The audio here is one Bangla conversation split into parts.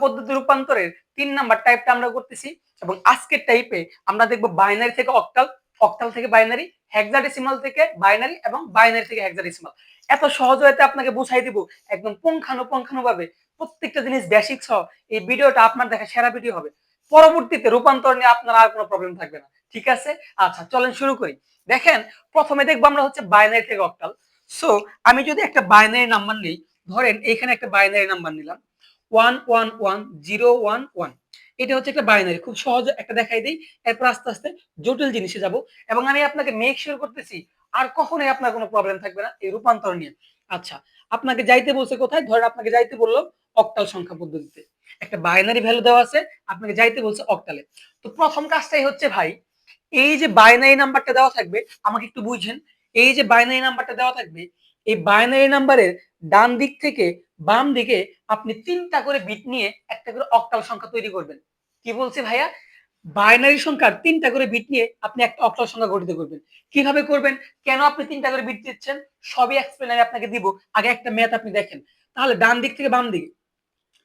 পদ্ধতি রূপান্তরের 3 নাম্বার টাইপটা আমরা করতেছি এবং আজকের টাইপে আমরা দেখব বাইনারি থেকে অক্টাল, অক্টাল থেকে বাইনারি, হেক্সাডেসিমাল থেকে বাইনারি এবং বাইনারি থেকে হেক্সাডেসিমাল। এত সহজ হতে আপনাকে বুঝাই দিব একদম পুঙ্খানুপুঙ্খানুভাবে প্রত্যেকটা জিনিস বেসিক সহ। এই ভিডিওটা আপনার দেখা সেরা ভিডিও হবে। পরবর্তীতে রূপান্তর নিয়ে আপনার আর কোনো প্রবলেম থাকবে না। ঠিক আছে, আচ্ছা চলেন শুরু করি। দেখেন প্রথমে দেখবো আমরা হচ্ছে বাইনারি থেকে অক্টাল। সো আমি যদি একটা বাইনারি নাম্বার নিই, ধরেন এখানে একটা বাইনারি নাম্বার নিলাম 111011, এটা হচ্ছে একটা বাইনারি। খুব সহজ একটা দেখাই দিই, এরপর আস্তে আস্তে জটিল জিনিসে যাব এবং আমি আপনাকে মেক শিওর করতেছি আর কখনোই আপনার কোনো প্রবলেম থাকবে না এই রূপান্তর নিয়ে। আচ্ছা, আপনাকে যাইতে বলছে কোথায়? ধরেন আপনাকে যাইতে বললো অক্টাল সংখ্যা পদ্ধতিতে, একটা বাইনারি ভ্যালু দেওয়া আছে, আপনাকে যাইতে বলছে অক্টালে। তো প্রথম কাজটাই হচ্ছে ভাই, এই যে বাইনারি নাম্বারটা দেওয়া থাকবে, আমাকে একটু বুঝেন, এই যে বাইনারি নাম্বারটা দেওয়া থাকবে, এই বাইনারি নাম্বারের ডান দিক থেকে বাম দিকে আপনি 3টা করে বিট নিয়ে একটা করে অক্টাল সংখ্যা তৈরি করবেন। কি বলছি ভাইয়া? বাইনারি সংখ্যার 3টা করে বিট নিয়ে আপনি একটা অক্টাল সংখ্যা গঠিত করবেন। কিভাবে করবেন, কেন আপনি 3টা করে বিট দিচ্ছেন, সবই এক্সপ্লেন আমি আপনাকে দিব। আগে একটা ম্যাথ আপনি দেখেন। তাহলে ডান দিক থেকে বাম দিকে,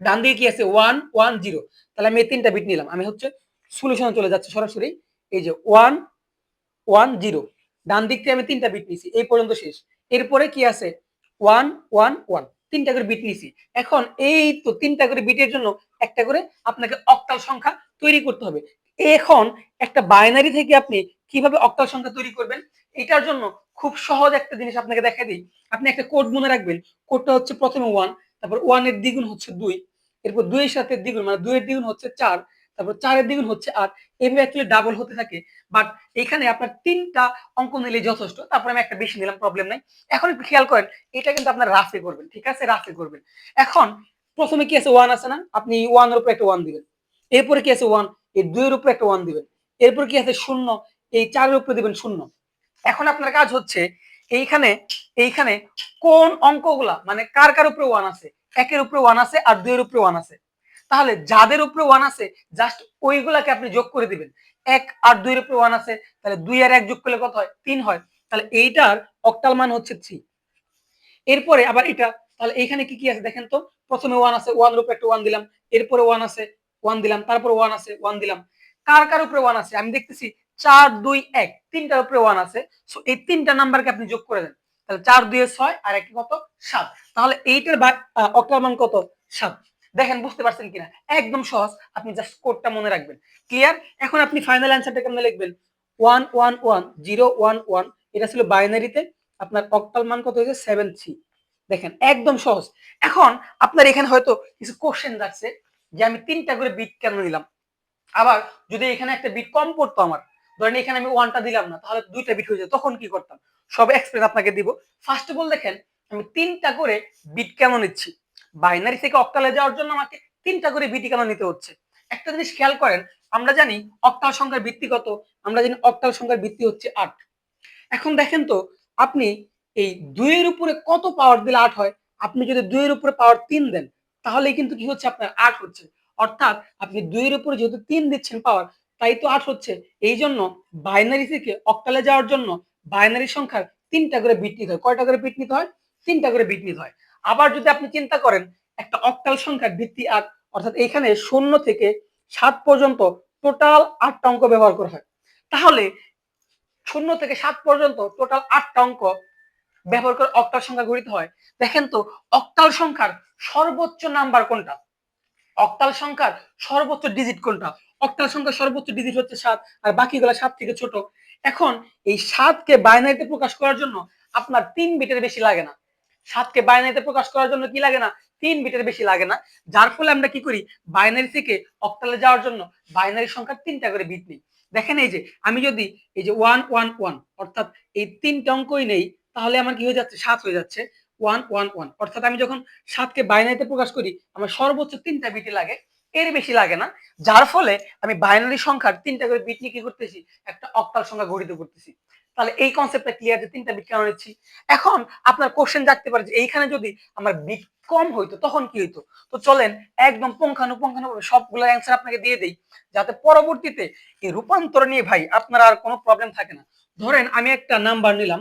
ডান দিকে কি আছে 110, তাহলে আমি এই 3টা বিট নিলাম, আমি হচ্ছে সলিউশনে চলে যাচ্ছে সরাসরি। এই যে 110, ডান দিক থেকে আমি 3টা বিট নিছি, এই পর্যন্ত শেষ। এরপরে কি আছে 111, 3টা করে বিট নিছি। এখন এই তো 3টা করে বিটের জন্য একটা করে আপনাকে অক্টাল সংখ্যা তৈরি করতে হবে। এখন একটা বাইনারি থেকে আপনি কিভাবে অক্টাল সংখ্যা তৈরি করবেন, এটার জন্য খুব সহজ একটা জিনিস আপনাকে দেখাই দিই। আপনি একটা কোড মনে রাখবেন, কোডটা হচ্ছে প্রথমে 1, তারপর 1 এর দ্বিগুণ হচ্ছে 2, এরপর 2 এর সাথে দ্বিগুণ মানে 2 এর দ্বিগুণ হচ্ছে 4, তারপর 4 এর দ্বিগুণ হচ্ছে 8, এভাবে অ্যাকচুয়ালি ডাবল হতে থাকে। বাট এখানে আপনার 3টা অঙ্ক নিলে যথেষ্ট, তারপর আমি একটা বেশি নিলাম, প্রবলেম নাই। এখন একটু খেয়াল করেন, এটা কিন্তু আপনার রাফে করবেন, ঠিক আছে, রাফে করবেন। এখন প্রথমে কি আছে 1 আছে না, আপনি 1 এর উপর একটা 1 দিবেন, এরপরে কি আছে 1, এই 2 এর উপর একটা 1 দিবেন, এরপর কি আছে 0, এই 4 এর উপরে দিবেন 0। এখন আপনার কাজ হচ্ছে এইখানে এইখানে কোন অঙ্কগুলা মানে কার কার উপরে 1 আছে, 1 এর উপরে 1 আছে আর 2 এর উপরে 1 আছে, তাহলে যাদের উপরে 1 আছে জাস্ট ওইগুলাকে আপনি যোগ করে দিবেন। 1 আর 2 এর উপরে 1 আছে, তাহলে 2 আর 1 যোগ করলে কত হয়? 3 হয়। তাহলে এইটার অক্টাল মান হচ্ছে 3। এরপরে আবার এটা, তাহলে এইখানে কি কি আছে দেখেন তো, প্রথমে 1 আছে, 1 এর উপরে একটা 1 দিলাম, এরপরে 1 আছে 1 দিলাম, তারপরে 1 আছে 1 দিলাম। কার কার উপরে 1 আছে আমি দেখতেছি 4 2 1, 3টার উপরে 1 আছে। সো এই 3টা নাম্বারকে আপনি যোগ করে দেন, তাহলে 4 2 এ 6 আর 1 কত 7, তাহলে এইটার অক্টাল মান কত 7। দেখেন বুঝতে পারছেন কিনা, একদম সহজ, আপনি জাস্ট কোডটা মনে রাখবেন। ক্লিয়ার? এখন আপনি ফাইনাল অ্যানসারটা কেমনে লিখবেন? 111011, এটা ছিল বাইনারিতে, আপনার অক্টাল মান কত হয়েছে 73। দেখেন একদম সহজ। এখন আপনার এখানে হয়তো কিছু কোশ্চেন যাচ্ছে যে আমি 3টা করে বিট কেন নিলাম, আবার যদি এখানে একটা বিট কম পড়তো আমার, ধরেন এখানে আমি 1টা দিলাম না, তাহলে 2টা বিট হয়ে যেত, তখন কি করতাম সব এক্সপ্লেন আপনাকে দিব। ফার্স্ট অফ অল দেখেন আমি 3টা করে বিট কেন নিচ্ছি, বাইনারি থেকে অক্টালে যাওয়ার জন্য আমাকে 3টা করে বিট কেন নিতে হচ্ছে। একটা জিনিস খেয়াল করেন, আমরা জানি অক্টাল সংখ্যার ভিত্তি কত, আমরা জানি অক্টাল সংখ্যার ভিত্তি হচ্ছে 8। এখন দেখেন তো, আপনি এই 2 এর উপরে কত পাওয়ার দিলে 8 হয়? আপনি যদি 2 এর উপরে পাওয়ার 3 দেন, তাহলে কিন্তু কি হচ্ছে আপনার 8 হচ্ছে। অর্থাৎ আপনি 2 এর উপরে যেহেতু 3 দিচ্ছেন পাওয়ার, তাই তো 8 হচ্ছে। এই জন্য বাইনারি থেকে অক্টালে যাওয়ার জন্য বাইনারি সংখ্যার 3টা করে বিট নিতে হয়। কয়টা করে বিট নিতে হয়? 3টা করে বিট নিতে হয়। আবার যদি আপনি চিন্তা করেন একটা অক্টাল সংখ্যার ভিত্তি 8, অর্থাৎ এখানে 0 থেকে 7 পর্যন্ত টোটাল 8টা অঙ্ক ব্যবহার করা হয়। তাহলে 0 থেকে 7 পর্যন্ত টোটাল 8টা অঙ্ক ব্যবহার করে অক্টাল সংখ্যা গঠিত হয়। দেখেন তো অক্টাল সংখ্যার সর্বোচ্চ নাম্বার কোনটা, অক্টাল সংখ্যার সর্বোচ্চ ডিজিট কোনটা? অক্টাল সংখ্যার সর্বোচ্চ ডিজিট হচ্ছে 7, আর বাকিগুলো 7 থেকে ছোট। এখন এই 7 কে বাইনারিতে প্রকাশ করার জন্য আপনার 3 বিটের বেশি লাগে না। 7 কে বাইনারিতে প্রকাশ করার জন্য কি লাগে না? 3 বিটের বেশি লাগে না। যার ফলে আমরা কি করি, বাইনারি থেকে অক্টালে যাওয়ার জন্য বাইনারি সংখ্যার 3টা করে বিট নিই। দেখেন এই যে আমি যদি এই যে 111 অর্থাৎ এই 3টা অঙ্কই নেই, তাহলে আমার কি হয়ে যাচ্ছে 7 হয়ে যাচ্ছে 111। অর্থাৎ আমি যখন 7 কে বাইনারিতে প্রকাশ করি আমার সর্বোচ্চ 3টা বিট লাগে, এর বেশি লাগে না। যার ফলে আমি বাইনারি সংখ্যার 3টা করে বিট নিয়ে কি করতেছি, একটা অক্টাল সংখ্যা গঠিত করতেছি। তাহলে এই কনসেপ্টটা ক্লিয়ার যে 3টা বিট কেন নিচ্ছি। এখন আপনার কোশ্চেন জাগতে পারে যে এইখানে যদি আমার বিট কম হইতো তখন কি হইতো। তো চলেন একদম পুঙ্খানুপুঙ্খানুভাবে সবগুলোর অ্যান্সার আপনাকে দিয়ে দেই, যাতে পরবর্তীতে এই রূপান্তর নিয়ে ভাই আপনার আর কোনো প্রবলেম থাকে না। ধরেন আমি একটা নাম্বার নিলাম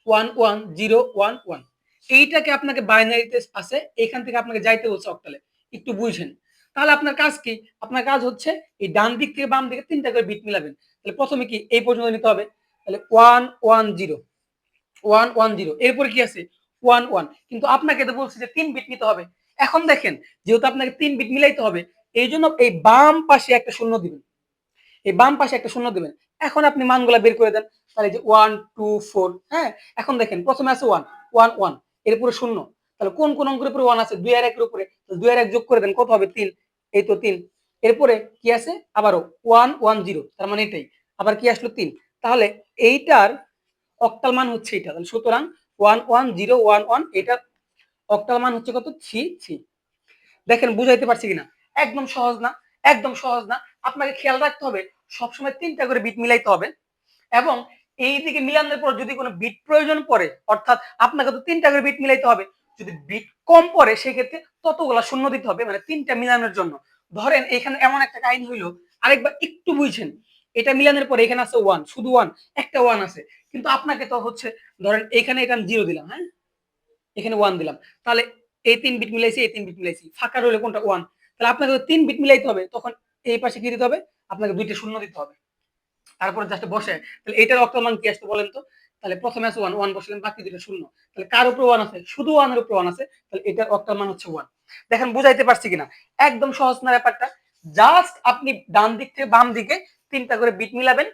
11011, এইটাকে আপনাকে বাইনারিতে আছে, এখান থেকে আপনাকে যাইতে বলছে অক্টালে। একটু বুঝেন। তাহলে আপনার কাজ কি? আপনার কাজ হচ্ছে এই ডান দিক থেকে বাম দিকে ৩ টা করে বিট মিলাবেন। তাহলে প্রথমে কি এই পর্যন্ত নিতে হবে। তাহলে 1 1 0 1 1 0 এরপরে কি আছে 1 1 কিন্তু আপনাকে তো বলছি যে ৩ বিট নিতে হবে। এখন দেখেন যেহেতু আপনাকে ৩ বিট মিলাইতে হবে এইজন্য এই বাম পাশে একটা শূন্য দিবেন। এই বাম পাশে একটা শূন্য দিবেন। এখন আপনি মানগুলা বের করে দেন। তাহলে যে 1 2 4 হ্যাঁ? এখন দেখেন প্রথমে আছে 1 1 1 এর উপরে শূন্য। তাহলে কোন অঙ্কের উপরে 1 আছে? 2 আর 1 এর উপরে। 2 আর 1 যোগ করে দেন কত হবে? 3 এই তো 3 এরপরে কি আছে? আবারও 1 1 0 তার মানে এটাই। আবার কি আসলো? 3 তাহলে এইটার অক্টাল মান হচ্ছে এটা। তাহলে সুতরাং 1 1 0 1 1 এটার অক্টাল মান হচ্ছে কত? 3 3 দেখেন বুঝাইতে পারছি কিনা? একদম সহজ না? একদম সহজ না? আপনাকে খেয়াল রাখতে হবে সবসময় ৩ টা করে বিট মিলাইতে হবে এবং এই দিকে মিলানোর পর যদি কোনো বিট প্রয়োজন পড়ে অর্থাৎ আপনাকে তো ৩ টা করে বিট মিলাইতে হবে। যদি বিট কম পড়ে সেক্ষেত্রে ততগুলা শূন্য দিতে হবে মানে ৩ টা মিলানোর জন্য। ধরেন এখানে এমন একটা কাহিনী হইলো আরেকবার একটু বুঝছেন। এটা মিলানোর পরে এখানে আছে 1 শুধু 1 একটা 1 আছে। কিন্তু আপনাকে তো হচ্ছে ধরেন এখানে এটা আমি 0 দিলাম, হ্যাঁ? এখানে 1 দিলাম। তাহলে এই ৩ বিট মিলাইছি, এই ৩ বিট মিলাইছি। ফাঁকা রইলো কোনটা? 1 তাহলে আপনাকে ৩ বিট মিলাইতে হবে। তখন এই পাশে কি দিতে হবে? আপনাকে ২ টা শূন্য দিতে হবে। তারপরে জাস্ট বসে তাহলে এটার অক্টাল মান কি আসতো বলেন তো? তাহলে প্রথমে আছে 1 1 বসালেন বাকি দুটো শূন্য। তাহলে কার উপরে 1 আছে? শুধু 1 এর উপরে 1 আছে। তাহলে এটার অক্টাল মান হচ্ছে 1। দেখেন বুঝাইতে পারছি কিনা? একদম সহজ না ব্যাপারটা। জাস্ট আপনি ডান দিক থেকে বাম দিকে ৩ টা করে বিট মিলাবেন।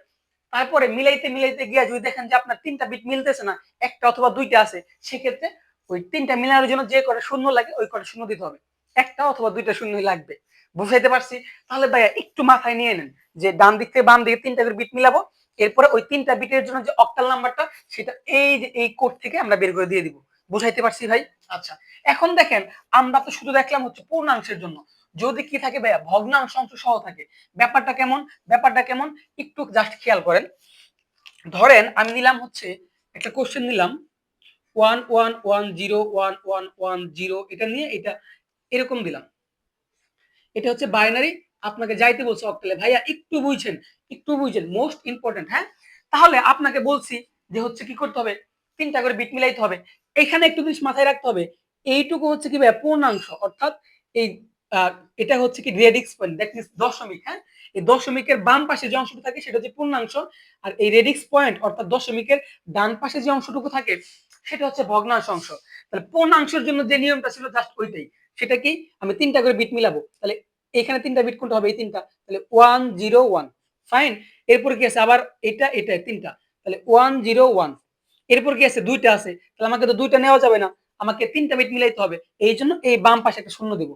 তারপরে মিলাইতে গিয়া যদি দেখেন যে আপনার ৩ টা বিট মিলতেছে না, একটা অথবা ২ টা আছে, সেক্ষেত্রে ওই ৩ টা মিলানোর জন্য যে কটা শূন্য লাগে ওই কটা শূন্য দিতে হবে। একটা অথবা ২ টা শূন্যই লাগবে। বুঝাইতে পারছি? তাহলে ভাইয়া একটু মাথায় নিয়ে নেন যে ডান দিক থেকে বাম দিকে ৩ টা করে বিট মিলাবো। এরপরে ওই ৩ টা বিটের জন্য যে অক্টাল নাম্বারটা সেটা এই যে এই কোড থেকে আমরা বের করে দিয়ে দিব। বুঝাইতে পারছি ভাই? আচ্ছা। এখন দেখেন আমরা তো শুধু দেখলাম হচ্ছে পূর্ণাংশের জন্য। যদি কি থাকে ভাইয়া ভগ্নাংশ অংশ সহ থাকে। ব্যাপারটা কেমন? ব্যাপারটা কেমন? একটু জাস্ট খেয়াল করেন। ধরেন আমি নিলাম হচ্ছে একটা কোশ্চেন নিলাম 1 1 1 0 1 1 1 0 এটা নিয়ে এটা এরকম দিলাম। এটা হচ্ছে বাইনারি আপনাকে যাইতে বলছে অক্টালে ভাইয়া একটু বুঝছেন মোস্ট ইম্পর্টেন্ট হ্যাঁ তাহলে আপনাকে বলছি যে হচ্ছে কি করতে হবে 3টা করে বিট মিলাইতে হবে এখানে একটু জিনিস মাথায় রাখতে হবে এইটুকু হচ্ছে কি ভাইয়া পূর্ণাংশ অর্থাৎ এই এটা হচ্ছে কি রেডিক্স পয়েন্ট দ্যাট মিন্স দশমিক হ্যাঁ এই দশমিকের বাম পাশে যে অংশটুকু থাকে সেটা হচ্ছে পূর্ণাংশ আর এই রেডিক্স পয়েন্ট অর্থাৎ দশমিকের ডান পাশে যে অংশটুকু থাকে সেটা হচ্ছে ভগ্নাংশ অংশ তাহলে পূর্ণাংশের জন্য যে নিয়মটা ছিল জাস্ট ওইটাই সেটা কি আমি 3টা করে বিট মিলাবো তাহলে এখানে 3টা বিট কোনটা হবে এই 3টা তাহলে 1 0 1 ফাইন এরপর কি আছে আবার এটা 3টা তাহলে 1 0 1 এরপর কি আছে দুইটা আছে তাহলে আমাকে তো দুইটা নেওয়া যাবে না আমাকে 3টা বিট মিলাইতে হবে এই জন্য এই বাম পাশে একটা শূন্য দেব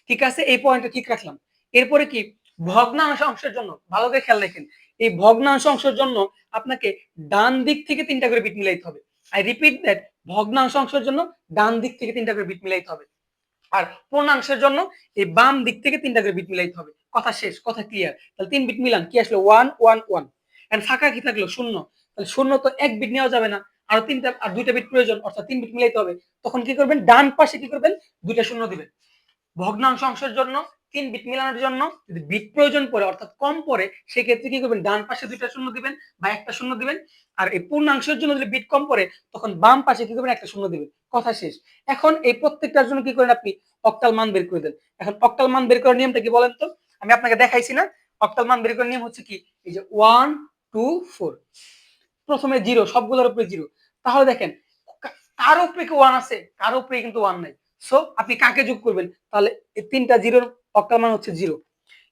ঠিক আছে এই পয়েন্টটা ঠিক রাখলাম এরপরে কি ভগ্নাংশ অংশের জন্য ভালো করে খেয়াল রাখেন এই ভগ্নাংশ অংশের জন্য আপনাকে ডান দিক থেকে 3টা করে বিট মিলাইতে হবে আই রিপিট দ্যাট ভগ্নাংশ অংশের জন্য ডান দিক থেকে 3টা করে বিট মিলাইতে হবে আর পূর্ণাংশের জন্য এই বাম দিক থেকে 3টা করে বিট মিলাইতে হবে কথা শেষ কথা ক্লিয়ার তাহলে 3 বিট মিলান কি আসলো 1 1 1 এন্ড ফাঁকা কি থাকলো শূন্য তাহলে শূন্য তো এক বিট নেওয়া যাবে না আর 3টা আর 2টা বিট প্রয়োজন অর্থাৎ 3 বিট মিলাইতে হবে তখন কি করবেন ডান পাশে কি করবেন 2টা শূন্য দিবেন ভগ্নাংশ অংশের জন্য 3 বিট মিলানোর জন্য যদি বিট প্রয়োজন পড়ে অর্থাৎ কম পড়ে সেক্ষেত্রে কি করবেন ডান পাশে 2টা শূন্য দিবেন বা একটা শূন্য দিবেন আর এই পূর্ণাংশের জন্য যদি বিট কম পড়ে তখন বাম পাশে কি করবেন একটা শূন্য দিবেন কথা শেষ এখন এই প্রত্যেকটার জন্য কি করেন আপনি অক্টাল মান বের করে দেন এখন অক্টাল মান বের করার নিয়মটা কি বলেন তো আমি আপনাকে দেখাইছি না অক্টাল মান বের করার নিয়ম হচ্ছে কি এই যে 1 2 4 প্রথমে 0 সবগুলোর উপরে 0 তাহলে দেখেন কার উপরে কি 1 আছে কার উপরে কিন্তু 1 নাই সো আপনি কাকে যোগ করবেন তাহলে এই 3টা জিরোর অক্টাল মান হচ্ছে 0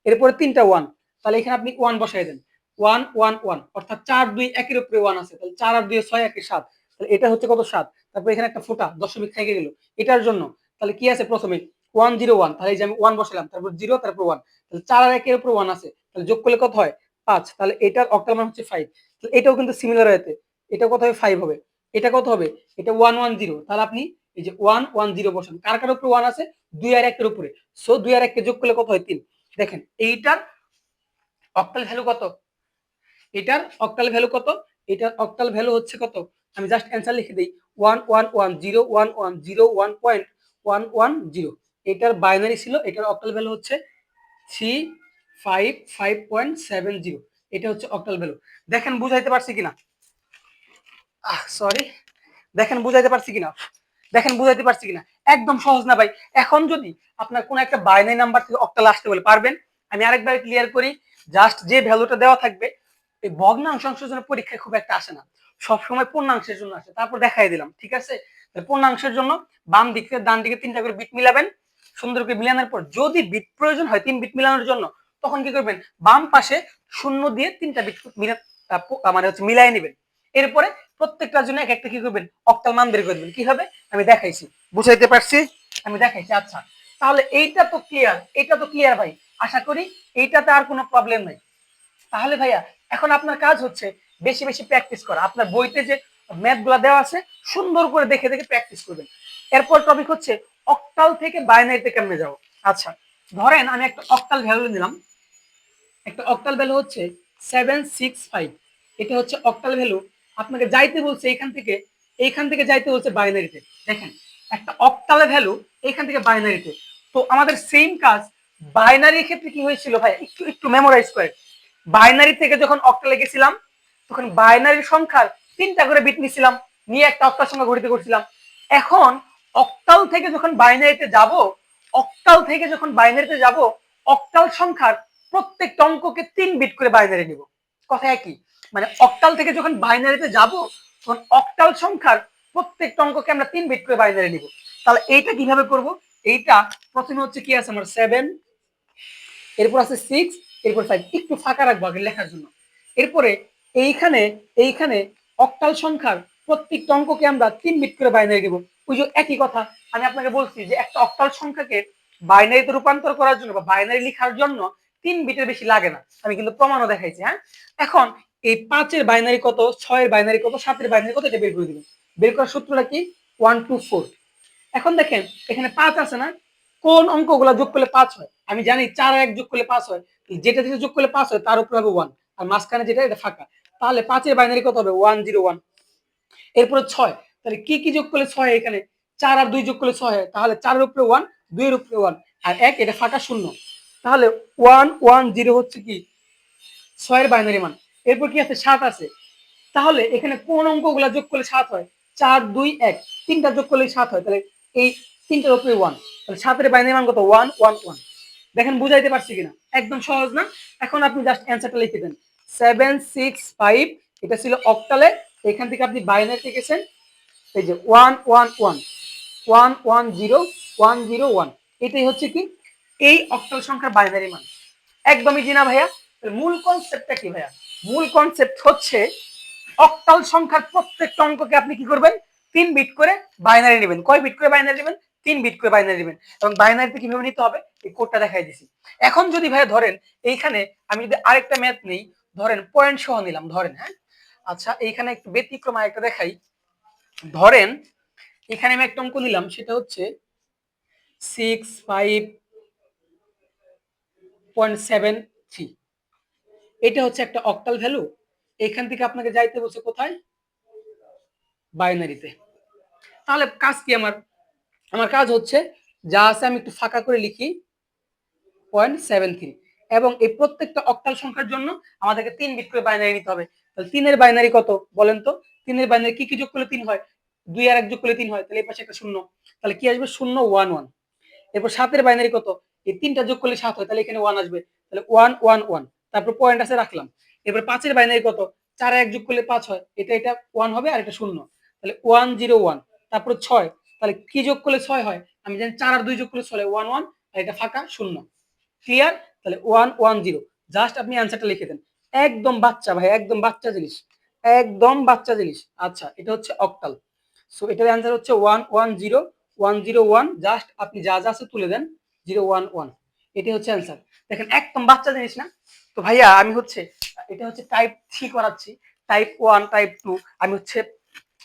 এরপরে 3টা 1 তাহলে এখানে আপনি 1 বসাই দেন 1 1 1 অর্থাৎ 4 2 একের উপরে 1 আছে তাহলে 4 আর 2 6 1 7 তাহলে এটা হচ্ছে কত 7 তারপর এখানে একটা ফোঁটা দশমিক থেকে গেল এটার জন্য তাহলে কি আছে প্রথমে 1 0 1 তাহলে এই যে আমি 1 বসালাম তারপর 0 তারপর 1 তাহলে 4 আর 1 এর উপর 1 আছে তাহলে যোগ করলে কত হয় 5 তাহলে এটার অক্টাল মান হচ্ছে 5 তাহলে এটাও কিন্তু সিমিলার হতে এটা কত হবে 5 হবে এটা কত হবে এটা 1 1 0 তাহলে আপনি এই যে 1 1 0 বসান কার কার উপরে 1 আছে 2 আর 1 এর উপরে সো 2 আর 1 কে যোগ করলে কত হয় 3 দেখেন এইটার অক্টাল ভ্যালু কত এটার অক্টাল ভ্যালু কত এটার অক্টাল ভ্যালু হচ্ছে কত আমি জাস্ট অ্যান্সার লিখে দেই 1 1 1 0 1 1 0 1.110 এটার বাইনারি ছিল এটার অক্টাল ভ্যালু হচ্ছে 355.70 এটা হচ্ছে অক্টাল ভ্যালু দেখেন বুঝাইতে পারছি কিনা সরি দেখেন বুঝাইতে পারছি কিনা দেখেন বুঝাইতে পারছি কিনা একদম সহজ না ভাই। এখন যদি আপনার কোন একটা বাইনারি নাম্বার থেকে অক্টাল আসতে বলে পারবেন? আমি আরেকবার ক্লিয়ার করি, জাস্ট যে ভ্যালুটা দেওয়া থাকবে, এই ভগ্নাংশের জন্য পরীক্ষায় খুব একটা আসে না, সবসময় পূর্ণাংশের জন্য আসে। তারপর দেখাই দিলাম, ঠিক আছে? পূর্ণাংশের জন্য বাম দিক থেকে ডান দিকে 3টা করে বিট মিলাবেন, সুন্দর করে মিলানোর পর যদি বিট প্রয়োজন হয় 3 বিট মিলানোর জন্য, তখন কি করবেন, বাম পাশে শূন্য দিয়ে 3টা বিট মানে হচ্ছে মিলাই নেবেন। এরপরে প্রত্যেকটার জন্য এক একটা কি করবেন, অক্টাল মান বের করবেন। কিভাবে আমি দেখাইছি, বুঝাইতে পারছি? আমি দেখাইছি। আচ্ছা, তাহলে এইটা তো ক্লিয়ার, এটা তো ক্লিয়ার ভাই, আশা করি এইটাতে আর কোনো প্রবলেম নাই। তাহলে ভাইয়া এখন আপনার কাজ হচ্ছে বেশি বেশি প্র্যাকটিস করা। আপনার বইতে যে ম্যাথ গুলা দেওয়া আছে সুন্দর করে দেখে দেখে প্র্যাকটিস করবেন। এরপর টপিক হচ্ছে অক্টাল থেকে বাইনারিতে কেমনে যাবো। আচ্ছা, ধরেন আমি একটা অক্টাল ভ্যালু নিলাম, একটা অক্টাল ভ্যালু হচ্ছে 765। এটা হচ্ছে অক্টাল ভ্যালু। আপনাকে যাইতে বলছে এইখান থেকে যাইতে বলছে বাইনারিতে। দেখেন, একটা অক্টাল ভ্যালু এইখান থেকে বাইনারিতে। তো আমাদের সেম কাজ বাইনারির ক্ষেত্রে কি হয়েছিল ভাই, একটু একটু মেমোরাইজ করে। বাইনারি থেকে যখন অক্টালে গেছিলাম, তখন বাইনারির সংখ্যার 3টা করে বিট নিছিলাম, নিয়ে একটা অক্টাল সংখ্যা গঠিত করছিলাম। এখন অক্টাল থেকে যখন বাইনারিতে যাব, অক্টাল সংখ্যার প্রত্যেকটা অঙ্ককে 3 বিট করে বাইনারি নিব। কথা একই, মানে অক্টাল থেকে যখন বাইনারিতে যাব, তখন অক্টাল সংখ্যার প্রত্যেকটা অঙ্ককে আমরা 3 বিট করে বাইনারি নিব। তাহলে এইটা কিভাবে করব? এইটা প্রথমে হচ্ছে কি আছে আমার 7, এরপর আছে 6, এরপর 5, একটু ফাঁকা রাখবো আগে লেখার জন্য। এরপরে এইখানে এইখানে অক্টাল সংখ্যার প্রত্যেকটা অঙ্ককে আমরা 3 বিট করে বাইনারি দেব। ওই যে একই কথা আমি আপনাকে বলছি যে একটা অক্টাল সংখ্যাকে বাইনারিতে রূপান্তর করার জন্য বা বাইনারি লেখার জন্য 3 বিটের বেশি লাগে না। আমি কিন্তু প্রমাণও দেখাইছি। হ্যাঁ, এখন এই 5-এর বাইনারি কত, 6-এর বাইনারি কত, 7-এর বাইনারি কত, এটা বের করে দিবেন। বের করার সূত্রটা কি, 1 2 4। এখন দেখেন এখানে 5 আছে না, কোন অঙ্কগুলো যোগ করলে 5 হয়? আমি জানি 4 আর 1 যোগ করলে 5 হয়, যেটা থেকে যোগ করলে 5 হয় তার উপরে হবে 1, আর মাঝখানে যেটা এটা ফাঁকা। তাহলে 5-এর বাইনারি কত হবে, 101। এরপরে 6, তাহলে কি কি যোগ করলে 6 হয়? এখানে 4 আর 2 যোগ করলে 6 হয়, তাহলে 4 এর উপরে 1, 2 এর উপরে 1, আর 1 এটা ফাঁকা শূন্য। তাহলে 110 হচ্ছে কি 6 এর বাইনারি মান। এরপর কি আছে, 7 আছে। তাহলে এখানে কোন অঙ্কগুলো যোগ করলে 7 হয়? 4 2 1, 3টা যোগ করলে 7 হয়, তাহলে এই 3টার উপরে 1, তাহলে 7-এর বাইনারি মান কত, 1 1 1। দেখেন বুঝাইতে পারছি কিনা, একদম সহজ না? এখন আপনি জাস্ট অ্যানসারটা লিখে দেন 765। এটা ছিল অক্টালে, এখান থেকে আপনি বাইনারিতে গেছেন, এই যে 1 1 1 1 1 0 1 0 1, এটাই হচ্ছে কি এই অক্টাল সংখ্যার বাইনারি মান। একদমই জি না ভাইয়া? মূল কনসেপ্টটা কি ভাইয়া? মূল কনসেপ্ট হচ্ছে অক্টাল সংখ্যার প্রত্যেকটা অঙ্ককে আপনি কি করবেন, 3 বিট করে বাইনারি নেবেন। কয় বিট করে বাইনারি নেবেন? 3 বিট করে বাইনারি নেবেন। এবং বাইনারিতে কিভাবে নিতে হবে এই কোডটা দেখাই দিছি। এখন যদি ভাইয়া ধরেন এইখানে আমি যদি আরেকটা ম্যাথ নেই, ধরেন পয়েন্ট সহ নিলাম, ধরেন। হ্যাঁ, আচ্ছা এইখানে একটু ব্যতিক্রম আরেকটা দেখাই। ধরেন এখানে আমি একটা অঙ্ক নিলাম, সেটা হচ্ছে 65.73। এটা হচ্ছে একটা অক্টাল ভ্যালু। এখান থেকে আপনাকে যাইতে বলছে কোথায়, বাইনারিতে। তাহলে কাজ কি আমার? আমার কাজ হচ্ছে যা আছে আমি একটু ফাঁকা করে লিখি 0.73, এবং এই প্রত্যেকটা অক্টাল সংখ্যার জন্য আমাদেরকে 3 বিট করে বাইনারি নিতে হবে। তাহলে 3-এর বাইনারি কত বলেন তো? 3-এর বাইনারি কি কি যোগ করলে 3 হয়? 2 আর 1 যোগ করলে 3 হয়, তাহলে এই পাশে একটা শূন্য, তাহলে কি আসবে, 0 1 1। এরপর 7-এর বাইনারি কত? এই 3টা যোগ করলে 7 হয়, তাহলে এখানে 1 আসবে, তাহলে 1 1 1। তারপর পয়েন্ট আছে রাখলাম। এরপর 5-এর বাইনারি কত? 4 আর 1 যোগ করলে 5 হয়, এটা 1 হবে আর এটা শূন্য, তাহলে 1 0 1। তারপর 6, তাহলে কি যোগ করলে 6 হয়? আমি জানি 4 আর 2 যোগ করলে 6 হয়, 1 1, আর এটা ফাঁকা শূন্য। ক্লিয়ার? তাহলে 1 1 0। জাস্ট আপনি অ্যানসারটা লিখে দেন। একদম বাচ্চা ভাই, একদম বাচ্চা জিনিস, একদম বাচ্চা জিনিস। আচ্ছা, এটা হচ্ছে অক্টাল। সো এটার অ্যান্সার হচ্ছে 1 1 0 1 0 1। জাস্ট আপনি যা যা আছে তুলে দেন, 0 1 1। এটাই হচ্ছে অ্যান্সার। দেখেন একদম বাচ্চা জিনিস না? তো ভাইয়া আমি হচ্ছে এটা হচ্ছে টাইপ 3 করাচ্ছি, টাইপ 1 টাইপ 2 আমি হচ্ছে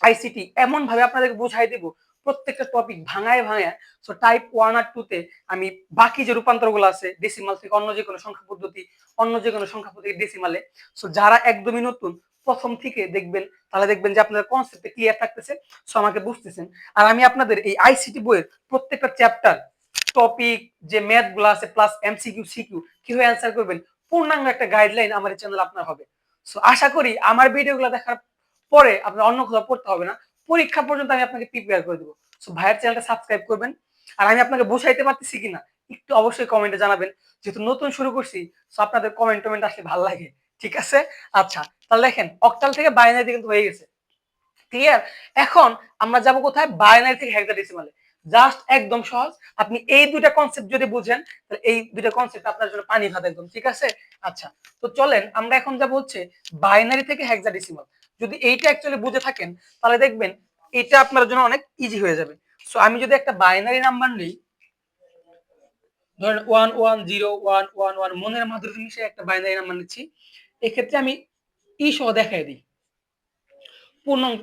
আইসিটি এমন ভাবে আপনাদেরকে বুঝাই দেব, প্রত্যেকটা টপিক ভাঙায় ভাঙায়। সো টাইপ 1 আর 2 তে আমি বাকি যে রূপান্তরগুলো আছে ডেসিমাল থেকে অন্য যে কোনো সংখ্যা পদ্ধতি, অন্য যে কোনো সংখ্যা পদ্ধতি ডেসিমালে, সো যারা একদমই নতুন প্রথম থেকে দেখবেন, তাহলে দেখবেন যে আপনাদের কনসেপ্টে ক্লিয়ার থাকতেছে, সো আমাকে বুঝতেছেন। আর আমি আপনাদের এই আইসিটি বইয়ের প্রত্যেকটা চ্যাপ্টার, টপিক, যে ম্যাথ গুলো আছে প্লাস এমসিকিউ সিকিউ কিভাবে অ্যান্সার করবেন, পূর্ণাঙ্গ একটা গাইডলাইন আমার চ্যানেল আপনার হবে। সো আশা করি আমার ভিডিওগুলো দেখার পরে আপনার অন্য কোথাও পড়তে হবে না, পরীক্ষা পর্যন্ত আমি আপনাকে প্রিপেয়ার করে দেবো। সো ভাইয়ের চ্যানেলটা সাবস্ক্রাইব করবেন। আর আমি আপনাকে বুঝাইতে পারতেছি কিনা একটু অবশ্যই কমেন্টে জানাবেন। যেহেতু নতুন শুরু করছি, সো আপনাদের কমেন্ট আসলে ভালো লাগে। ঠিক আছে? আচ্ছা, তাহলে দেখেন অক্টাল থেকে বাইনারি কিন্তু হয়ে গেছে। ক্লিয়ার? এখন আমরা যাব কোথায়? বাইনারি থেকে হেক্সাডেসিমালে। জাস্ট একদম সহজ। আপনি এই দুইটা কনসেপ্ট যদি বুঝেন, তাহলে এই দুইটা কনসেপ্ট আপনার জন্য পানি ভাত একদম। ঠিক আছে? আচ্ছা, তো চলেন আমরা এখন যাব হচ্ছে বাইনারি থেকে হেক্সাডেসিমাল। যদি এইটা অ্যাকচুয়ালি বুঝে থাকেন, তাহলে দেখবেন এটা আপনার জন্য অনেক ইজি হয়ে যাবে। সো আমি যদি একটা বাইনারি নাম্বার নেই, ধরেন 1101111 মনের মাধুরী মিশে একটা বাইনারি নাম্বার নিচ্ছি। এক্ষেত্রে আমি সহ দেখাই দিই। পূর্ণাংশ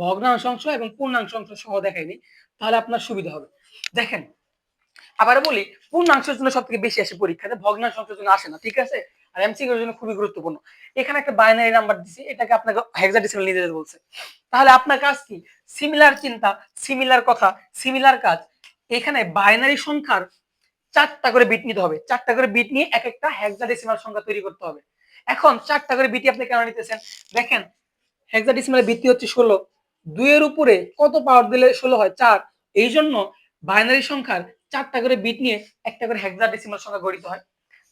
ভগ্নাংশ অংশ এবং পূর্ণাংশ অংশ সহ দেখাইনি, তাহলে আপনার সুবিধা হবে। দেখেন, আবার বলি, পূর্ণাংশের জন্য সব থেকে বেশি আসে পরীক্ষাতে, ভগ্নাংশ অংশের জন্য আসে না। ঠিক আছে? আর এমসিকিউর জন্য খুবই গুরুত্বপূর্ণ। এখানে একটা বাইনারি নাম্বার দিছি, এটাকে আপনাকে হেক্সাডেসিমাল নিতে যেতে বলছে। তাহলে আপনার কাজ কি? সিমিলার চিন্তা, সিমিলার কথা, সিমিলার কাজ। এখানে বাইনারি সংখ্যার 4টা করে বিট নিতে হবে। 4টা করে বিট নিয়ে এক একটা হেক্সাডেসিমাল সংখ্যা তৈরি করতে হবে। এখন 4টা করে বিটই আপনি কেন নিতেছেন? দেখেন, হেক্সাডেসিমালের ভিত্তি হচ্ছে 16। 2 এর উপরে কত পাওয়ার দিলে 16 হয়? 4। এই জন্য বাইনারি সংখ্যার 4টা করে বিট নিয়ে একটা করে হেক্সাডেসিমাল সংখ্যা গঠিত হয়।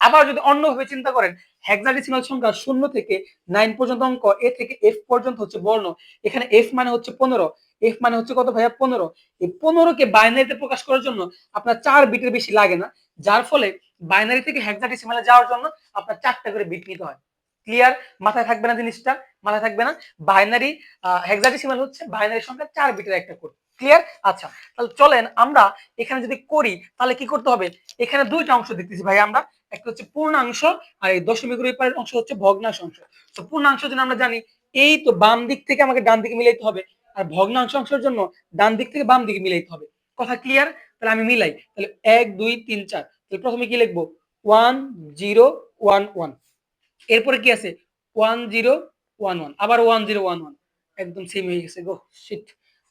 আবার যদি অন্যভাবে চিন্তা করেন, হেক্সাডেসিমাল সংখ্যা 0 থেকে 9 পর্যন্ত অঙ্ক, এ থেকে এফ পর্যন্ত হচ্ছে বর্ণ। এখানে এফ মানে হচ্ছে 15, এফ মানে হচ্ছে কত ভাইয়া? 15। এই 15 কে বাইনারিতে প্রকাশ করার জন্য আপনার 4 বিটের বেশি লাগে না, যার ফলে বাইনারি থেকে হেক্সাডেসিমালে যাওয়ার জন্য আপনার 4টা করে বিট নিতে হয়। ক্লিয়ার? মাথায় থাকবে না জিনিসটা? মাথায় থাকবে না? বাইনারি হেক্সাডেসিমাল হচ্ছে বাইনারি সংখ্যা 4 বিটের একটা কোড। ক্লিয়ার? আচ্ছা, তাহলে চলেন আমরা এখানে যদি করি, তাহলে কি করতে হবে? এখানে দুইটা অংশ দেখতেছি ভাই আমরা, একটা হচ্ছে পূর্ণাংশ আর এই দশমিকের ওই পারের অংশ হচ্ছে ভগ্নাংশ অংশ। তো পূর্ণাংশ জন্য আমরা জানি এই তো বাম দিক থেকে আমাকে ডান দিকে মিলাইতে হবে, আর ভগ্নাংশ অংশের জন্য ডান দিক থেকে বাম দিকে মিলাইতে হবে। কথা ক্লিয়ার? তাহলে আমি মিলাই। তাহলে 1 2 3 4। তাহলে প্রথমে কি লিখবো? 1 0 1 1। এরপরে কি আছে? 1 0 1 1, আবার 1 0 1 1, একদম সেম হয়ে গেছে গো শিট।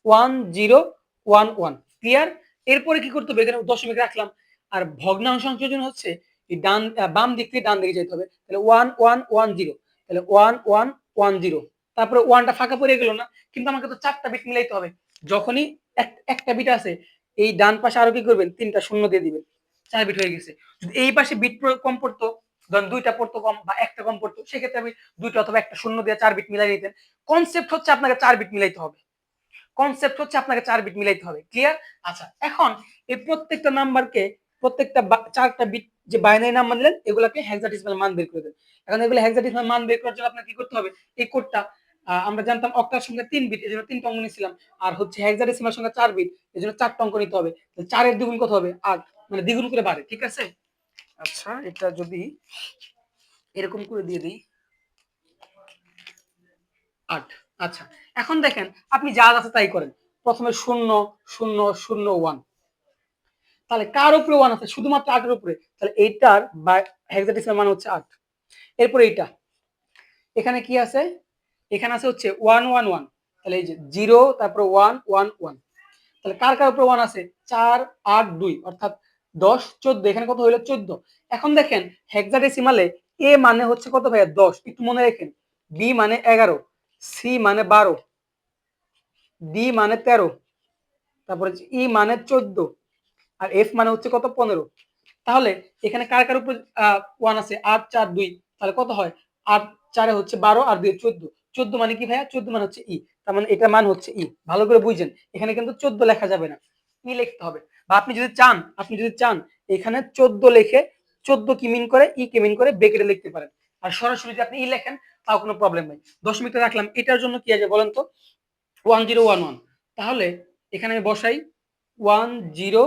1 0 1 1। ক্লিয়ার? এরপরে কি করতে হবে? এখানে দশমিক রাখলাম। আর ভগ্নাংশ অংশের জন্য হচ্ছে এই ডান বাম দিক থেকে ডান দিকে যেতে হবে। তাহলে 1 1 1 0। তাহলে 1 1 1 0। তারপরে 1টা ফাঁকা পড়ে গেল না? কিন্তু আমাকে তো 4টা বিট মিলাইতে হবে। যখনই একটা বিট আছে, এই ডান পাশে আরো কি করবেন? 3টা শূন্য দিয়ে দিবেন। 4 বিট হয়ে গেছে। যদি এই পাশে বিট কম পড়তো, ধরেন 2টা পড়তো কম বা একটা কম পড়তো, সেক্ষেত্রে আমি 2টা অথবা একটা শূন্য দিয়ে 4 বিট মিলাই নিতেন। কনসেপ্ট হচ্ছে আপনাকে 4 বিট মিলাইতে হবে। কনসেপ্ট হচ্ছে আপনাকে 4 বিট মিলাইতে হবে। ক্লিয়ার? আচ্ছা, এখন এই প্রত্যেকটা নাম্বারকে, প্রত্যেকটা 4টা বিট যে বাইনারি নাম্বার নিলেন, এগুলাকে হেক্সাডেসিমাল মান বের করে দেন। এখন এগুলো হেক্সাডেসিমাল মান বের করার জন্য আপনাকে কি করতে হবে? এই কোডটা আমরা জানতাম অক্টাল সংখ্যা 3 বিট, এজন্য 3টা অঙ্ক নিয়েছিলাম। আর হচ্ছে হেক্সাডেসিমাল সংখ্যা 4 বিট, এজন্য 4টা অঙ্ক নিতে হবে। তাহলে 4 এর দ্বিগুণ কত হবে? 8, মানে দ্বিগুণ করে বাড়ে। ঠিক আছে? আচ্ছা, এটা যদি এরকম করে দিয়ে দিই 8। আচ্ছা, এখন দেখেন আপনি যা আছে তাই করেন। প্রথমে 0 0 0 1। তাহলে কার উপরে 1 আছে? শুধুমাত্র 8 এর উপরে। তাহলে এইটার হেক্সাডেসিমাল মান হচ্ছে 8। এরপর এইটা, এখানে কি আছে? এখানে আছে হচ্ছে 1 1 1। তাহলে এই যে 0, তারপর 1 1 1। তাহলে কার কার উপরে 1 আছে? 4 8 2, অর্থাৎ 10 14। এখানে কত হইলো? 14। এখন দেখেন হেক্সাডেসিমালে এ মানে হচ্ছে কত ভাইয়া? 10। একটু মনে রাখেন। বি মানে 11, সি মানে 12, ডি মানে 13, তারপরে ই মানে 14, আর এফ মানে হচ্ছে কত? 15। তাহলে এখানে কার কার উপর 1 আছে? 8 4 2। তাহলে কত হয়? 8 4 হচ্ছে 12 আর 2 14। 14 মানে কি ভাইয়া? 14 মানে হচ্ছে ই। তার মানে এটা মান হচ্ছে ই। ভালো করে বুঝেন, এখানে কিন্তু 14 লেখা যাবে না, ই লিখতে হবে। বা আপনি যদি চান এখানে 14 লিখে 14 কি মিন করে, ই কে মিন করে ব্র্যাকেটে লিখতে পারেন। আর সরাসরি যদি আপনি ই লেখেন, তাও কোনো প্রবলেম নাই। দশমিকটা রাখলাম, এটার জন্য কি আছে বলেন তো? 1 0 1 1। তাহলে এখানে আমি বসাই 1 0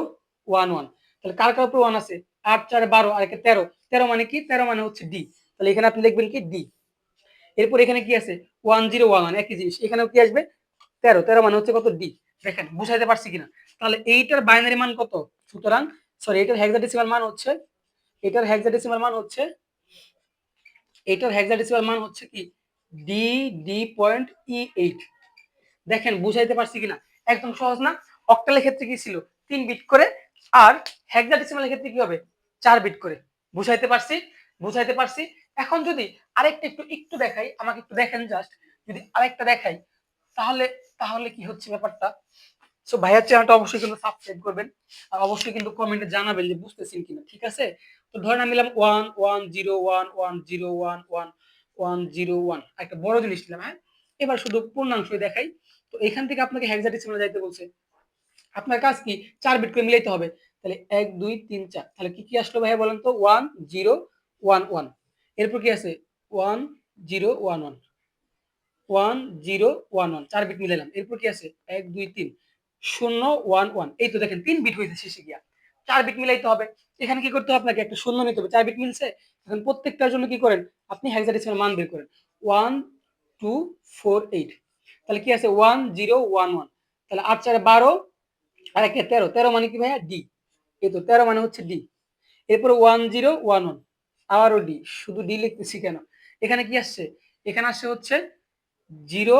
1 1। তাহলে কার কার উপর 1 আছে? 8 4 12 আর একে 13। 13 মানে কি? 13 মানে হচ্ছে ডি। তাহলে এখানে আপনি লিখবেন কি? ডি। এরপর এখানে কি আছে? 1 0 1 1, একই জিনিস। এখানেও কি আসবে? 13। 13 মানে হচ্ছে কত? ডি। দেখেন বুঝাইতে পারছি কিনা? তাহলে এইটার বাইনারি মান কত? সুতরাং সরি, এটার হেক্সাডেসিমাল মান হচ্ছে, এটার হেক্সাডেসিমাল মান হচ্ছে, এটার হেক্সাডেসিমাল মান হচ্ছে কি? ডি ডি পয়েন্ট ই 8। দেখেন বুঝাইতে পারছি কিনা? একদম সহজ না? অক্টালের ক্ষেত্রে কি ছিল? 3 বিট করে, আর হেক্সাডেসিমালের ক্ষেত্রে কি হবে? 4 বিট করে। বুঝাইতে পারছি? বুঝাইতে পারছি। এখন যদি আরেকটা একটু দেখাই, আমাকে একটু দেখেন জাস্ট। যদি আরেকটা দেখাই, তাহলে তাহলে কি হচ্ছে ব্যাপারটা? সো ভাইয়ার চ্যানেলটা অবশ্যই কিন্তু সাবস্ক্রাইব করবেন আর অবশ্যই কিন্তু কমেন্টে জানাবেন যে বুঝতেছেন কিনা, ঠিক আছে? তো ধরেন আমি নিলাম 1 1 0 1 1 0 1 1 1 একটা বড় জিনিস নিলাম, হ্যাঁ? এবার শুধু পূর্ণাংশই দেখাই। তো এখান থেকে আপনাকে হেক্সাডেসিমালে যাইতে বলছে। আপনার কাজ কি 4 বিট করে মিলাইতে হবে। তাহলে 1 2 3 4 তাহলে কি কি আসলো ভাইয়া বলেন তো 1 0 1 1 এরপর কি আছে 1 0 1 1 1 0 1 1 4 বিট মিলাইলাম। এরপর কি আছে 1 2 3 0 1 1 এই তো দেখেন 3 বিট হইছে শেষে গিয়া। 4 বিট মিলাইতে হবে। এখানে কি করতে হবে আপনাকে একটা শূন্য নিতে হবে। 4 বিট মিলছে। এখন প্রত্যেকটার জন্য কি করেন আপনি হেক্সাডেসিমাল মান বের করেন। 1 2 4 8 তাহলে কি আছে 1 0 1 1 তাহলে 8 4 12 আর একে 13 13 মানে কি ভাইয়া ডি। এই তো 13 মানে হচ্ছে ডি। এরপরে 1 0 1 1 আবারও ডি। শুধু ডি লিখতেছি কেন? এখানে কি আসছে? এখানে আসছে হচ্ছে 0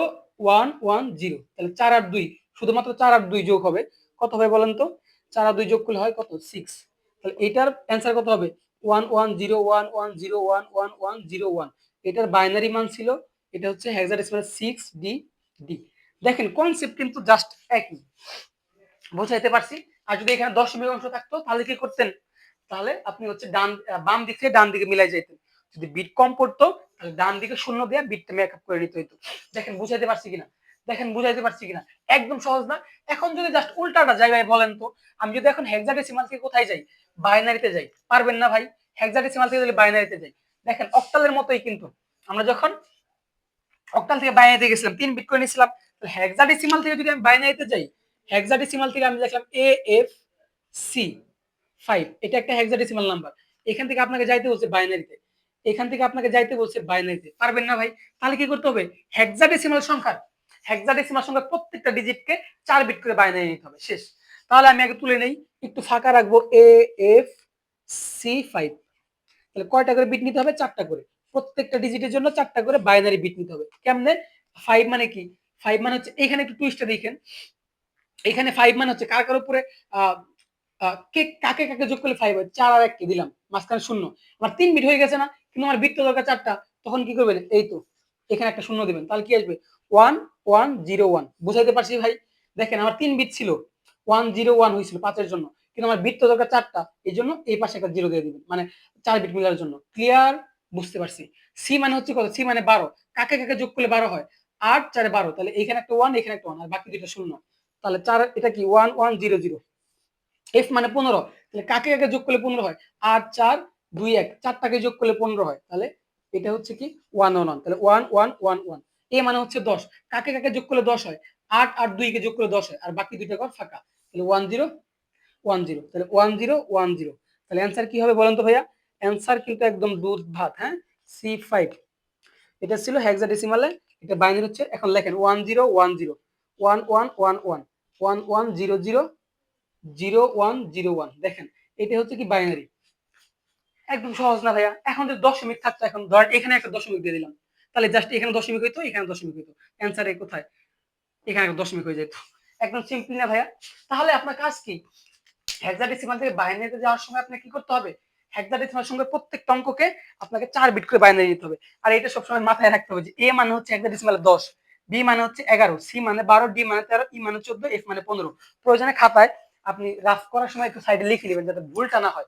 1 1 0 তাহলে 4 আর 2 শুধুমাত্র 4 আর 2 যোগ হবে কত হবে বলেন তো? 4 আর 2 যোগ করলে হয় কত? 6। তাহলে এটার অ্যান্সার কত হবে? 1 1 0 1 1 0 1 1 1 0 1 এটার বাইনারি মান ছিল এটা হচ্ছে হেক্সাডেসিমাল 6 ডি ডি। দেখেন কনসেপ্ট কিন্তু জাস্ট একই। বুঝাইতে পারছি? আর যদি এখানে দশমিক অংশ থাকতো তাহলে কি করতেন? তাহলে আপনি হচ্ছে বাম দিক থেকে ডান দিকে মিলাই যাইতেন। যদি বিট কম পড়তো তাহলে ডান দিকে শূন্য দিয়ে বিটটা মেকআপ করে নিতে হইতো। দেখেন বুঝাইতে পারছি কিনা? দেখেন বুঝাইতে পারছি কিনা? একদম সহজ না? এখন যদি জাস্ট উল্টাটা যাই ভাই বলেন তো, আমি যদি এখন হেক্সাডেসিমাল থেকে কোথায় যাই? বাইনারিতে যাই। পারবেন না ভাই? হেক্সাডেসিমাল থেকে যদি বাইনারিতে যাই। দেখেন অক্টালের মতোই কিন্তু। আমরা যখন অক্টাল থেকে বাইনারিতে গেছিলাম 3 বিট করে নিয়েছিলাম। তাহলে হেক্সাডেসিমাল থেকে যদি আমি বাইনারিতে যাই, হেক্সাডেসিমাল থেকে আমি দেখলাম এএফ সি 5 এটা একটা হেক্সাডেসিমাল নাম্বার। এখান থেকে আপনাকে যাইতে বলছে বাইনারিতে। এখান থেকে আপনাকে যাইতে বলছে বাইনারিতে। পারবেন না ভাই? তাহলে কি করতে হবে? হেক্সাডেসিমাল সংখ্যার প্রত্যেকটা ডিজিটকে 4 বিট করে বাইনারি নিতে হবে। শেষ। তাহলে আমি আগে তুলে নেই। একটু ফাঁকা রাখবো এএফ সি 5 তাহলে কয়টা করে বিট নিতে হবে? 4টা করে। প্রত্যেকটা ডিজিটের জন্য 4টা করে বাইনারি বিট নিতে হবে। কেমনে? 5 মানে কি? 5 মানে হচ্ছে এখানে একটু টুইস্টটা দেখেন। এখানে 5 মানে হচ্ছে কার উপরে কে কাকে কাকে যোগ করলে 5 হয়? 4 আর 1 কে দিলাম। মাঝখানে শূন্য। আমার 3 বিট হয়ে গেছে না? কিন্তু আমার বিট তো দরকার 4টা। তখন কি করবেন? এই তো এখানে একটা শূন্য দিবেন। তাহলে কি আসবে? 1 1 0 1 বুঝাইতে পারছি ভাই? দেখেন আমার 3 বিট ছিল। 1 0 1 হয়েছিল 5 এর জন্য। কিন্তু আমার বিট তো দরকার 4টা। এজন্য এই পাশে একটা 0 দিয়ে দিবেন। মানে 4 বিট মিলার জন্য। ক্লিয়ার? বুঝতে পারছি। সি মানে হচ্ছে কত? সি মানে 12। কাকে কাকে যোগ করলে 12 হয়? 8 4 12 তাহলে এখানে একটা 1 এখানে একটা 1 আর বাকি দুইটা শূন্য। তাহলে 4 এটা কি 1 1 0 0 এফ মানে 15 তাহলে কাকে কাকে যোগ করলে 15 হয়? 8 4 2 1 চারটাকে যোগ করলে 15 হয়। তাহলে এটা হচ্ছে কি 1 1 1 তাহলে 1 1 1 1 এ মানে হচ্ছে 10 কাকে কাকে যোগ করলে 10 হয়? 8 আর 2 কে যোগ করলে 10 হয় আর বাকি দুইটা ঘর ফাঁকা। তাহলে 1 0 1 0 তাহলে 1 0 1 0 তাহলে অ্যানসার কি হবে বলেন তো ভাইয়া? অ্যানসার কিন্তু একদম দুধ ভাত, হ্যাঁ? C5 এটা ছিল হেক্সাডেসিমালে, এটা বাইনারি হচ্ছে। এখন লেখেন 1 0 1 0 1 1 1 1 1 1 0 0 0 1 0 1 দেখেন এটা হচ্ছে কি বাইনারি। একদম সহজ না ভাইয়া? এখন যদি দশমিক থাকতো এখন ধরেন এখানে একটা দশমিক দিয়ে দিলাম। তাহলে জাস্ট এখানে দশমিক হইতো, এখানে দশমিক হইতো। অ্যানসার কোথায়? এখানে একটা দশমিক হয়ে যেত। একদম সিম্পল না ভাইয়া? তাহলে আপনার কাজ কি? হেক্সাডেসিমাল থেকে বাইনারিতে যাওয়ার সময় আপনাকে কি করতে হবে? হেক্সাডেসিমাল সংখ্যার প্রত্যেকটা অঙ্ককে আপনাকে 4 বিট করে বাইনারি নিতে হবে। আর এটা সবসময় মাথায় রাখতে হবে যে এ মানে হচ্ছে হেক্সাডেসিমালে 10, বি মানে হচ্ছে 11, সি মানে 12, ডি মানে 13, ই মানে 14, এফ মানে 15। প্রয়োজনে খাতায় আপনি রাফ করার সময় একটু সাইডে লিখে নেবেন যাতে ভুলটা না হয়।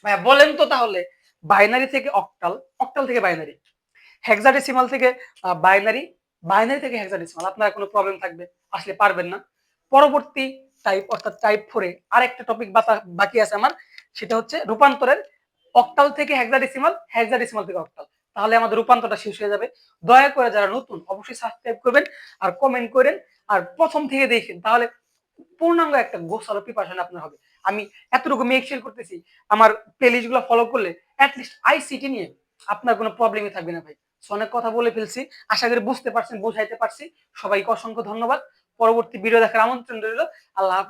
ভাইয়া বলেন তো তাহলে বাইনারি থেকে অক্টাল, অক্টাল থেকে বাইনারি, হেক্সাডেসিমাল থেকে বাইনারি, বাইনারি থেকে হেক্সাডেসিমাল আপনার কোনো প্রবলেম থাকবে? আসলে পারবেন না। পরবর্তী টাইপ অর্থাৎ টাইপ 4 এ আরেকটা টপিক বাকি আছে আমার, সেটা হচ্ছে রূপান্তরের। অক্টাল থেকে হেক্সাডেসিমাল, হেক্সাডেসিমাল থেকে অক্টাল। তাহলে আমাদের রূপান্তরটা শেষ হয়ে যাবে। দয়া করে যারা নতুন অবশ্যই সাবস্ক্রাইব করবেন আর কমেন্ট করেন আর প্রথম থেকে দেখেন, তাহলে পূর্ণাঙ্গ একটা গোছালো প্রিপারেশন আপনার হবে। আমি এতটুকু মেক শিওর করতেছি আমার প্লেলিস্ট গুলো ফলো করলে অ্যাটলিস্ট আইসিটি নিয়ে আপনার কোনো প্রবলেমই থাকবে না ভাই। অনেক কথা বলে ফেলছি, আশা করি বুঝতে পারছেন, বুঝাইতে পারছি। সবাইকে অসংখ্য ধন্যবাদ। পরবর্তী ভিডিও দেখার আমন্ত্রণ রইল। আল্লাহ হাফেজ।